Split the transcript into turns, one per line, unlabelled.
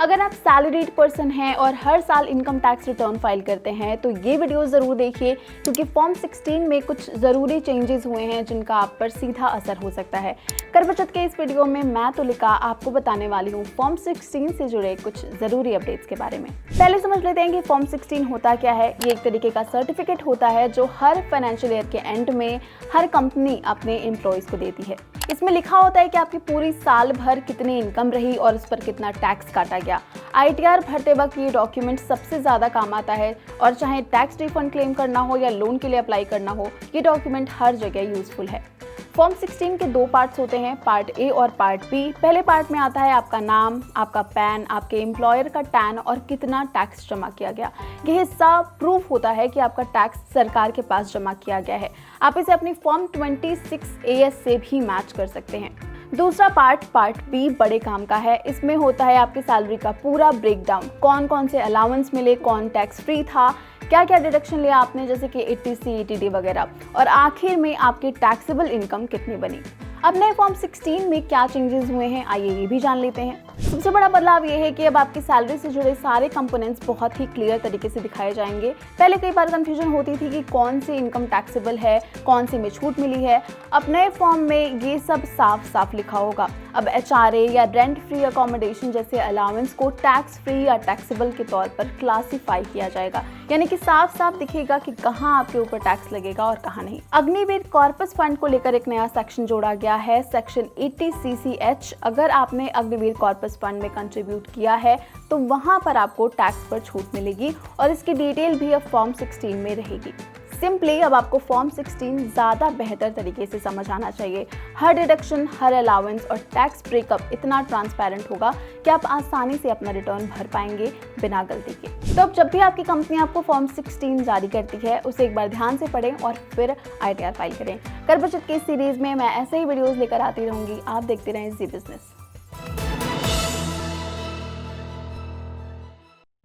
अगर आप salaried person हैं और हर साल इनकम टैक्स रिटर्न फाइल करते हैं तो ये वीडियो ज़रूर देखिए, क्योंकि फॉर्म 16 में कुछ ज़रूरी चेंजेस हुए हैं जिनका आप पर सीधा असर हो सकता है। कर बचत के इस वीडियो में मैं तुलिका आपको बताने वाली हूँ फॉर्म 16 से जुड़े कुछ ज़रूरी अपडेट्स के बारे में। पहले समझ लेते हैं कि फॉर्म 16 होता क्या है। ये एक तरीके का सर्टिफिकेट होता है जो हर फाइनेंशियल ईयर के एंड में हर कंपनी अपने एम्प्लॉयज़ को देती है। इसमें लिखा होता है कि आपकी पूरी साल भर कितनी इनकम रही और उस पर कितना टैक्स काटा गया। ITR भरते वक्त ये डॉक्यूमेंट सबसे ज़्यादा काम आता है, और चाहे टैक्स रिफंड क्लेम करना हो या लोन के लिए अप्लाई करना हो, ये डॉक्यूमेंट हर जगह यूजफुल है। फॉर्म 16 के 2 पार्ट्स होते हैं, पार्ट ए और पार्ट बी। पहले पार्ट में आता है आपका नाम, आपका पैन, आपके एम्प्लॉयर का टैन और कितना टैक्स जमा किया गया। यह हिस्सा प्रूफ होता है कि आपका टैक्स सरकार के पास जमा किया गया है। आप इसे अपनी फॉर्म 26 AS से भी मैच कर सकते हैं। दूसरा पार्ट बी बड़े काम का है। इसमें होता है आपकी सैलरी का पूरा ब्रेकडाउन, कौन कौन से अलाउंस मिले, कौन टैक्स फ्री था, क्या क्या डिडक्शन लिया आपने, जैसे कि ATC, ETD वगैरह, और आखिर में आपकी टैक्सेबल इनकम कितनी बनी। अब नए फॉर्म 16 में क्या चेंजेस हुए हैं, आइए ये भी जान लेते हैं। सबसे बड़ा बदलाव ये है कि अब आपकी सैलरी से जुड़े सारे कंपोनेंट्स बहुत ही क्लियर तरीके से दिखाए जाएंगे। पहले कई बार कंफ्यूजन होती थी कि कौन सी इनकम टैक्सेबल है, कौन सी में छूट मिली है। अब नए फॉर्म में ये सब साफ साफ लिखा होगा। अब HRA या रेंट फ्री अकोमोडेशन जैसे अलाउंस को टैक्स फ्री या टैक्सेबल के तौर पर क्लासीफाई किया जाएगा, यानी कि साफ साफ दिखेगा कि कहाँ आपके ऊपर टैक्स लगेगा और कहाँ नहीं। अग्निवीर कॉर्पस फंड को लेकर एक नया सेक्शन जोड़ा गया है, सेक्शन 80CCH। अगर आपने अग्निवीर कॉर्पस फंड में कंट्रीब्यूट किया है तो वहां पर आपको टैक्स पर छूट मिलेगी, और इसकी डिटेल भी अब फॉर्म 16 में रहेगी। सिंपली अब आपको फॉर्म 16 ज़्यादा बेहतर तरीके से समझ आना चाहिए। हर डिडक्शन, हर अलाउंस और टैक्स ब्रेकअप इतना ट्रांसपेरेंट होगा कि आप आसानी से अपना रिटर्न भर पाएंगे बिना गलती के। तो अब जब भी आपकी कंपनी आपको फॉर्म 16 जारी करती है, उसे एक बार ध्यान से पढ़ें और फिर ITR फाइल करें। कर बचत की इस सीरीज में मैं ऐसे ही वीडियोस लेकर आती रहूंगी। आप देखते रहें जी बिजनेस।